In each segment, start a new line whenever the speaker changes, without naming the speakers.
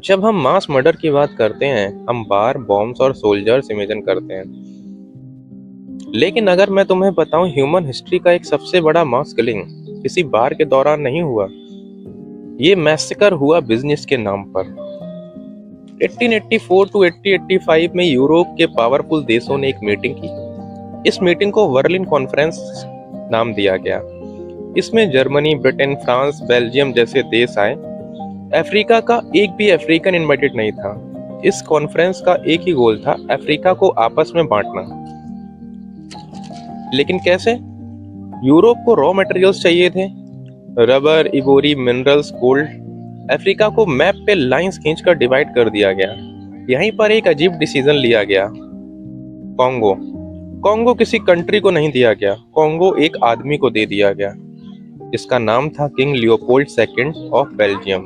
जब हम mass murder की बात करते हैं, हम बार, बॉम्ब्स और सोल्जर्स इमेजिन करते हैं। लेकिन अगर मैं तुम्हें बताऊं, ह्यूमन हिस्ट्री का एक सबसे बड़ा मास किलिंग किसी बार के दौरान नहीं हुआ। ये मैसेकर हुआ बिजनेस के नाम पर। 1884 टू 1885 में यूरोप के पावरफुल देशों ने एक मीटिंग की। इस मीटिंग को बर्लिन कॉन्फ्रेंस नाम दिया गया। इसमें जर्मनी, ब्रिटेन, फ्रांस, बेल्जियम जैसे देश आए। अफ्रीका का एक भी अफ्रीकन इनवाइटेड नहीं था। इस कॉन्फ्रेंस का एक ही गोल था, अफ्रीका को आपस में बांटना। लेकिन कैसे? यूरोप को रॉ मटेरियल्स चाहिए थे, रबर, इबोरी, मिनरल्स, गोल्ड। अफ्रीका को मैप पे लाइंस खींचकर डिवाइड कर दिया गया। यहीं पर एक अजीब डिसीजन लिया गया। कॉन्गो कॉन्गो किसी कंट्री को नहीं दिया गया, कॉन्गो एक आदमी को दे दिया गया, जिसका नाम था king Leopold second of Belgium.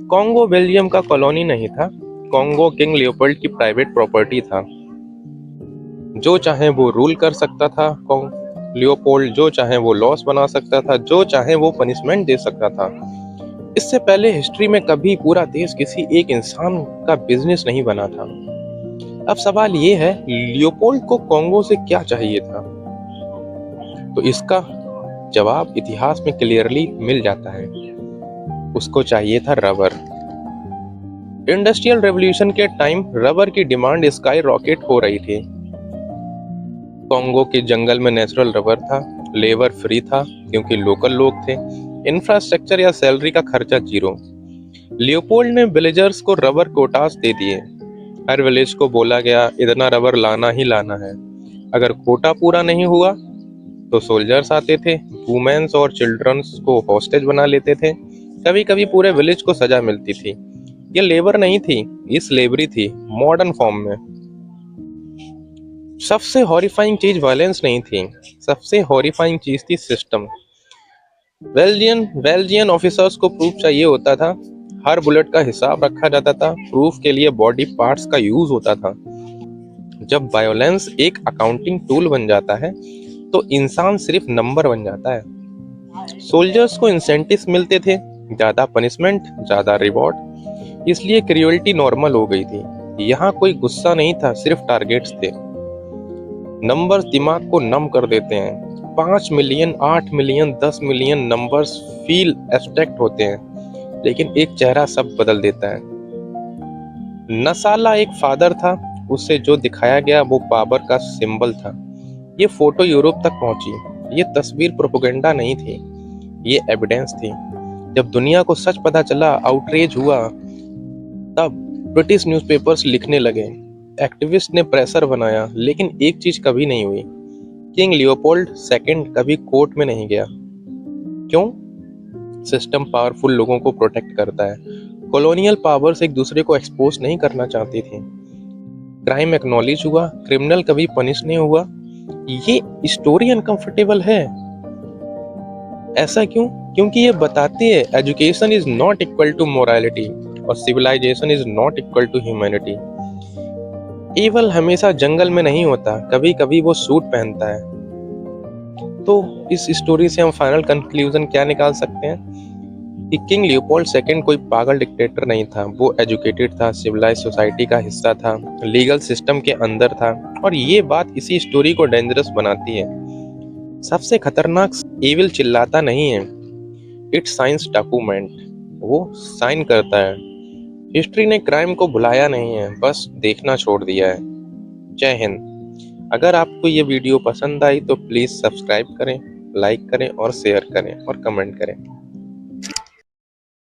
Congo Belgium का कॉलोनी नहीं था, कॉन्गो किंग लियोपोल्ड की प्राइवेट प्रॉपर्टी था। जो चाहे वो रूल कर सकता था लियोपोल्ड, जो चाहे वो लॉस बना सकता था, जो चाहे वो पनिशमेंट दे सकता था। इससे पहले हिस्ट्री में कभी पूरा देश किसी एक इंसान का बिजनेस नहीं बना था। अब सवाल ये है, लियोपोल्ड को कॉन्गो से क्या चाहिए था? तो इसका जवाब इतिहास में क्लियरली मिल जाता है। उसको चाहिए था रबर। इंडस्ट्रियल रेवोल्यूशन के टाइम रबर की डिमांड स्काई रॉकेट हो रही थी। कॉन्गो के जंगल में नेचुरल रबर था, लेबर फ्री था क्योंकि लोकल लोग थे, इंफ्रास्ट्रक्चर या सैलरी का खर्चा जीरो। लियोपोल्ड ने विलेजर्स को रबर कोटास दे दिए। हर विलेज को बोला गया, इतना रबर लाना ही लाना है। अगर कोटा पूरा नहीं हुआ तो सोल्जर्स आते थे, वुमेन्स और चिल्ड्रंस को हॉस्टेज बना लेते थे। कभी कभी पूरे विलेज को सजा मिलती थी। ये लेबर नहीं थी, ये स्लेवरी थी, मॉडर्न फॉर्म में। सबसे हॉरिफाइंग चीज वायलेंस नहीं थी, सबसे हॉरिफाइंग चीज थी सिस्टम। बेल्जियन ऑफिसर्स को प्रूफ चाहिए होता था। हर बुलेट का हिसाब रखा जाता था, प्रूफ के लिए बॉडी पार्ट्स का यूज होता था। जब वायोलेंस एक अकाउंटिंग टूल बन जाता है तो इंसान सिर्फ नंबर बन जाता है। सोल्जर्स को इंसेंटिव्स मिलते थे, ज्यादा पनिशमेंट, ज्यादा रिवॉर्ड। इसलिए क्रियोलिटी नॉर्मल हो गई थी। यहाँ कोई गुस्सा नहीं था, सिर्फ टारगेट्स थे। नंबर्स दिमाग को नम कर देते हैं। 5 million, 8 million, 10 million numbers feel abstract होते हैं, लेकिन एक चेहरा सब बदल देता है। नसाला एक फादर था, उसे जो दिखाया गया वो पावर का सिंबल था। ये फोटो यूरोप तक पहुंची। ये तस्वीर प्रोपेगेंडा नहीं थी, ये एविडेंस थी। जब दुनिया को सच पता चला, आउटरेज हुआ, तब ब्रिटिश न्यूज़पेपर्स लिखने लगे, एक्टिविस्ट ने प्रेशर बनाया। लेकिन एक चीज कभी नहीं हुई, किंग लियोपोल्ड सेकंड कभी कोर्ट में नहीं गया। क्यों? सिस्टम पावरफुल लोगों को प्रोटेक्ट करता है। कॉलोनियल पावर्स एक दूसरे को एक्सपोज नहीं करना चाहती थी। क्राइम एक्नॉलेज हुआ, क्रिमिनल कभी पनिश नहीं हुआ। ये स्टोरी अनकंफर्टेबल है। ऐसा क्यों? क्योंकि ये बताती है education is not equal to morality और civilization is not equal to humanity. Evil हमेशा जंगल में नहीं होता, कभी कभी वो सूट पहनता है। तो इस स्टोरी से हम फाइनल कंक्लूजन क्या निकाल सकते हैं कि किंग लियोपोल्ड सेकंड कोई पागल डिक्टेटर नहीं था। वो एजुकेटेड था, सिविलाइज सोसाइटी का हिस्सा था, लीगल सिस्टम के अंदर था। और ये बात इसी स्टोरी को डेंजरस बनाती है। सबसे खतरनाक एविल चिल्लाता नहीं है, इट साइंस डॉक्यूमेंट। वो साइन करता है। हिस्ट्री ने क्राइम को भुलाया नहीं है, बस देखना छोड़ दिया है। जय हिंद। अगर आपको ये वीडियो पसंद आई तो प्लीज़ सब्सक्राइब करें, लाइक करें और शेयर करें और कमेंट करें।